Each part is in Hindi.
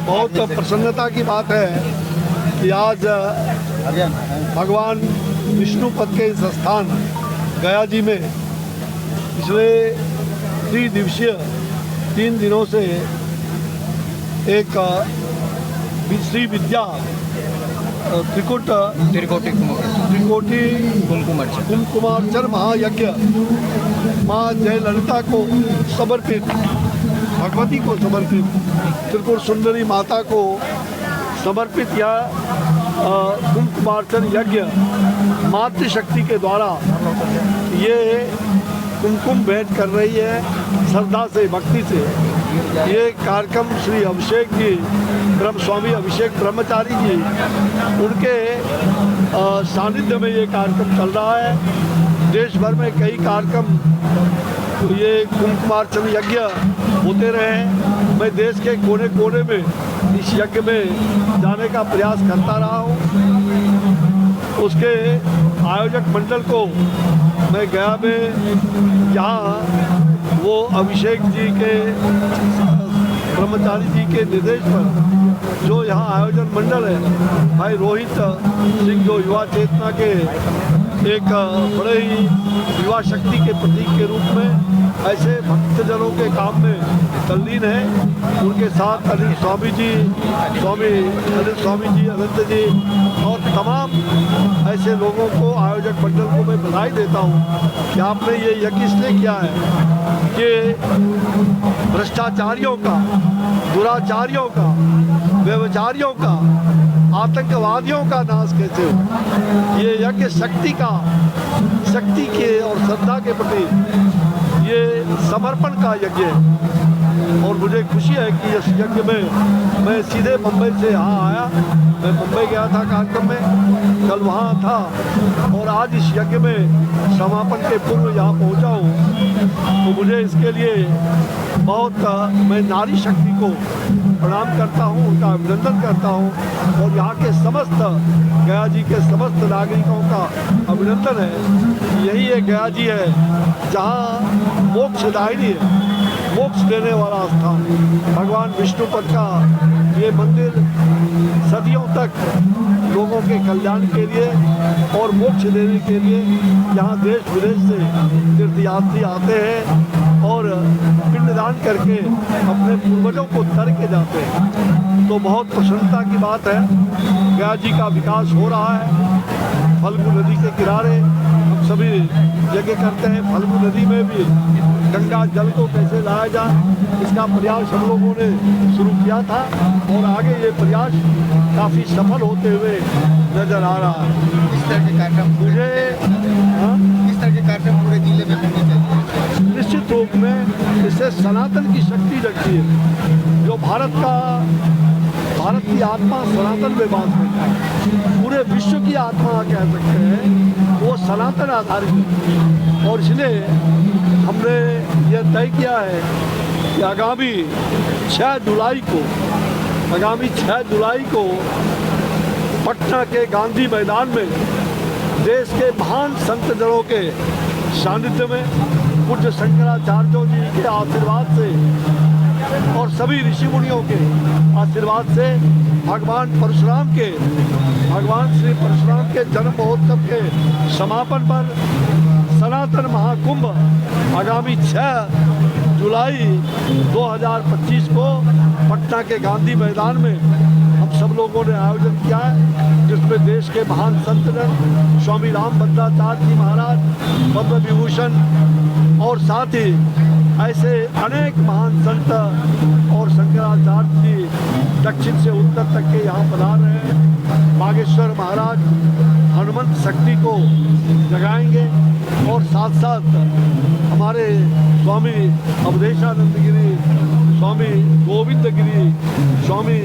बहुत प्रसन्नता की बात है कि आज भगवान विष्णुपद के इस स्थान गया जी में पिछले 3 दिनों से एक श्री विद्या त्रिकोटि कुमकुमार्चन महायज्ञ माँ जयललिता को समर्पित, भगवती को समर्पित, त्रिपुर सुंदरी माता को समर्पित यह कुमकुमार्चन यज्ञ मातृशक्ति के द्वारा ये कुमकुम भेंट कर रही है श्रद्धा से, भक्ति से। ये कार्यक्रम श्री अभिषेक जी, ब्रह्म स्वामी अभिषेक ब्रह्मचारी जी, उनके सानिध्य में ये कार्यक्रम चल रहा है। देश भर में कई कार्यक्रम ये कुमकुमार्चन यज्ञ होते रहे। मैं देश के कोने कोने में इस यज्ञ में जाने का प्रयास करता रहा हूँ। उसके आयोजक मंडल को मैं गया में, यहाँ वो अभिषेक जी के ब्रह्मचारी जी के निर्देश पर जो यहाँ आयोजन मंडल है, भाई रोहित सिंह जो युवा चेतना के एक बड़े ही युवा शक्ति के प्रतीक के रूप में ऐसे भक्तजनों के काम में तल्लीन है, उनके साथ अनिल स्वामी जी, अनंत जी और तमाम ऐसे लोगों को, आयोजक मंडल को मैं बधाई देता हूँ कि आपने ये यज्ञ इसलिए किया है कि भ्रष्टाचारियों का, दुराचारियों का, व्यभिचारियों का, आतंकवादियों का नाश कैसे हो। ये यज्ञ शक्ति के और श्रद्धा के प्रति ये समर्पण का यज्ञ है। और मुझे खुशी है कि इस यज्ञ में मैं सीधे मुंबई से यहाँ आया। मैं मुंबई गया था कार्यक्रम में, कल वहाँ था और आज इस यज्ञ में समापन के पूर्व यहाँ पहुँचा हूँ। तो मुझे इसके लिए बहुत मैं नारी शक्ति को प्रणाम करता हूँ, उनका अभिनंदन करता हूँ और यहाँ के समस्त गया जी के समस्त नागरिकों का अभिनंदन है। यही एक गया जी है जहाँ मोक्षदायिनी है, मोक्ष देने वाला स्थान। भगवान विष्णुपद का ये मंदिर सदियों तक लोगों के कल्याण के लिए और मोक्ष देने के लिए यहाँ देश विदेश से तीर्थयात्री आते हैं और पिंडदान करके अपने पूर्वजों को तर के जाते हैं। तो बहुत प्रसन्नता की बात है, गया जी का विकास हो रहा है। फल्गु नदी के किनारे हम सभी यज्ञ करते हैं। फल्गु नदी में भी गंगा जल को कैसे लाया जाए, इसका प्रयास हम लोगों ने शुरू किया था और आगे ये प्रयास काफ़ी सफल होते हुए नजर आ रहा है। इस तरह के कार्यक्रम इस तरह के कार्यक्रम पूरे जिले में होने चाहिए। निश्चित रूप में इससे सनातन की शक्ति जगती है। जो भारत की आत्मा सनातन में बात करता है, पूरे विश्व की आत्मा कह सकते हैं, वो सनातन आधारित है। और इसलिए हमने ये तय किया है कि आगामी 6 जुलाई को पटना के गांधी मैदान में देश के महान संत जनों के सानिध्य में पूज्य शंकराचार्यों जी के आशीर्वाद से और सभी ऋषि मुनियों के आशीर्वाद से भगवान श्री परशुराम के जन्म महोत्सव के समापन पर सनातन महाकुंभ आगामी 6 जुलाई 2025 को पटना के गांधी मैदान में हम सब लोगों ने आयोजन किया है, जिसमें देश के महान संतजन स्वामी रामभद्राचार्य जी महाराज, पद्म विभूषण और साथ ही ऐसे अनेक महान संत और शंकराचार्य जी दक्षिण से उत्तर तक के यहाँ पधार रहे हैं। बागेश्वर महाराज हनुमंत शक्ति को जगाएंगे और साथ साथ हमारे स्वामी अवधेशानंद गिरी, स्वामी गोविंद गिरी, स्वामी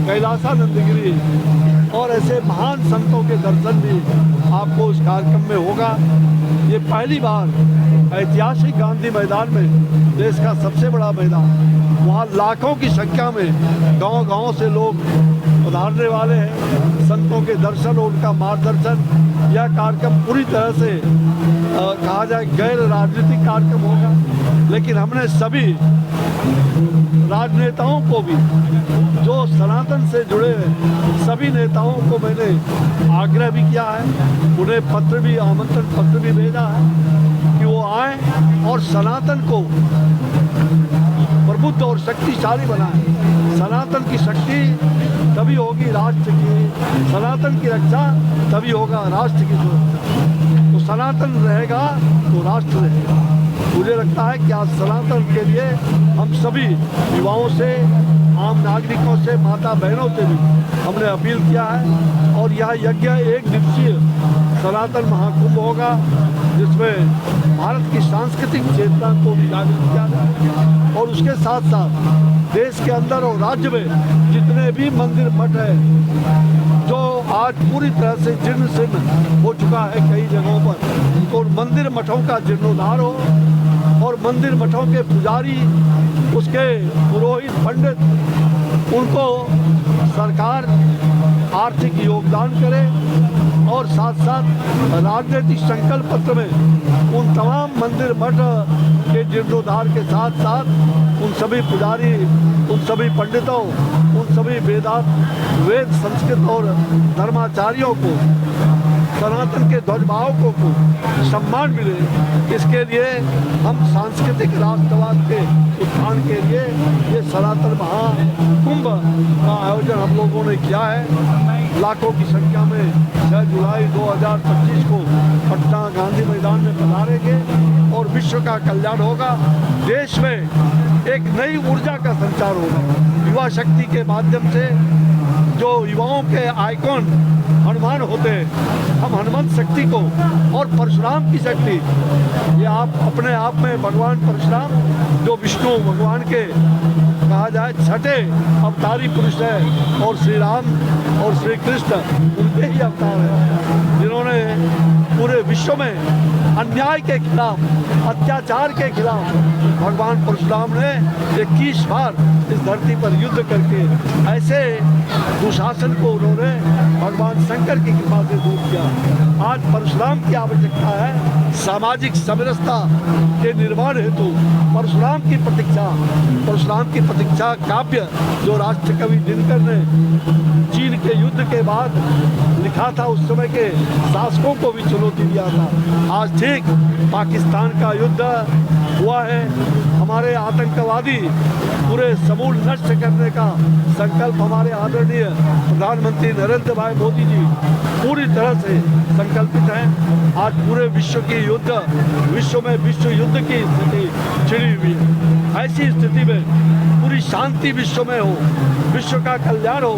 कैलासानंद गिरी और ऐसे महान संतों के दर्शन भी आपको इस कार्यक्रम में होगा। ये पहली बार ऐतिहासिक गांधी मैदान में, देश का सबसे बड़ा मैदान, वहाँ लाखों की संख्या में गांव-गांव से लोग पधारने वाले हैं। संतों के दर्शन और उनका मार्गदर्शन, यह कार्यक्रम पूरी तरह से कहा जाए गैर राजनीतिक कार्यक्रम होगा, लेकिन हमने सभी राजनेताओं को भी, जो सनातन से जुड़े सभी नेताओं को मैंने आग्रह भी किया है, उन्हें पत्र भी, आमंत्रण पत्र भी भेजा है कि वो आए और सनातन को प्रबुद्ध और शक्तिशाली बनाए। सनातन की शक्ति तभी होगी राष्ट्र की, सनातन की रक्षा तभी होगा राष्ट्र की सुरक्षा। तो सनातन रहेगा तो राष्ट्र रहेगा। मुझे लगता है कि आज सनातन के लिए हम सभी युवाओं से, आम नागरिकों से, माता बहनों से भी हमने अपील किया है। और यह यज्ञ 1 दिवसीय सनातन महाकुंभ होगा, जिसमें भारत की सांस्कृतिक चेतना को भी जागृत किया जाए और उसके साथ साथ देश के अंदर और राज्य में जितने भी मंदिर मठ है, जो आज पूरी तरह से जीर्ण शीर्ण हो चुका है कई जगहों पर, तो मंदिर मठों का जीर्णोद्धार हो और मंदिर मठों के पुजारी, उसके पुरोहित, पंडित, उनको सरकार आर्थिक योगदान करे और साथ साथ राजनीतिक संकल्प पत्र में उन तमाम मंदिर मठ के जीर्णोद्धार के साथ साथ उन सभी पुजारी, उन सभी पंडितों, उन सभी वेद, संस्कृत और धर्माचार्यों को, सनातन के ध्वजवाहकों को सम्मान मिले। इसके लिए हम सांस्कृतिक राष्ट्रवाद के उत्थान के लिए ये सनातन महाकुंभ का आयोजन हम लोगों ने किया है। लाखों की संख्या में 6 जुलाई 2025 को पटना गांधी मैदान में पधारेंगे और विश्व का कल्याण होगा। देश में एक नई ऊर्जा का संचार होगा। युवा शक्ति के माध्यम से जो युवाओं के आइकॉन हनुमान होते हैं, हम हनुमान शक्ति को और परशुराम की शक्ति, ये आप अपने आप में भगवान परशुराम जो विष्णु भगवान के कहा जाए छठे अवतारी पुरुष है और श्री राम और श्री कृष्ण उनके ही अवतार हैं, जिन्होंने पूरे विश्व में अन्याय के खिलाफ, अत्याचार के खिलाफ भगवान परशुराम ने 21 बार इस धरती पर युद्ध करके ऐसे दुशासन को उन्होंने भगवान शंकर की कृपा से दूर किया। आज परशुराम की आवश्यकता है सामाजिक समरसता के निर्माण हेतु परशुराम की प्रतीक्षा काव्य जो राष्ट्र कवि दिनकर ने चीन के युद्ध के बाद लिखा था, उस समय के शासकों को भी चुनौती दिया था। आज ठीक पाकिस्तान का युद्ध हुआ है, हमारे आतंकवादी पूरे समूल नष्ट करने का संकल्प हमारे आदरणीय प्रधानमंत्री नरेंद्र भाई मोदी जी पूरी तरह से संकल्पित हैं। आज पूरे विश्व की विश्व में विश्व युद्ध की स्थिति छिड़ी हुई है। ऐसी स्थिति में पूरी शांति विश्व में हो, विश्व का कल्याण हो,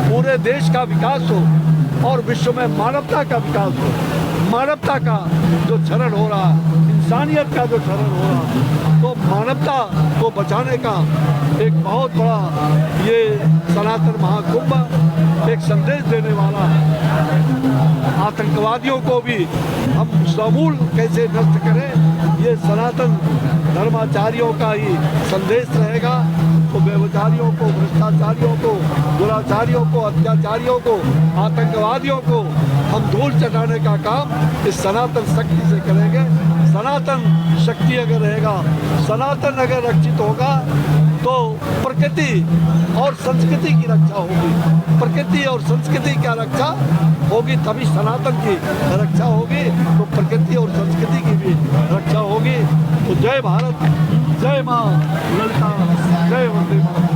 पूरे देश का विकास हो और विश्व में मानवता का विकास हो। मानवता का जो क्षरण हो रहा है, इंसानियत का जो क्षरण हो रहा है, तो मानवता को बचाने का एक बहुत बड़ा ये सनातन महाकुंभ एक संदेश देने वाला है। आतंकवादियों को भी हम समूल कैसे नष्ट करें, ये सनातन धर्माचार्यों का ही संदेश रहेगा। तो व्यभिचारियों को, भ्रष्टाचारियों को, दुराचारियों को, अत्याचारियों को, आतंकवादियों को हम धूल चटाने का काम इस सनातन शक्ति से करेंगे। सनातन शक्ति अगर रहेगा, सनातन अगर रक्षित होगा तो प्रकृति और संस्कृति की रक्षा होगी। प्रकृति और संस्कृति की रक्षा होगी तभी सनातन की रक्षा होगी, तो प्रकृति और संस्कृति की भी रक्षा होगी। तो जय भारत, जय माँ ललिता, जय वंदे मातरम।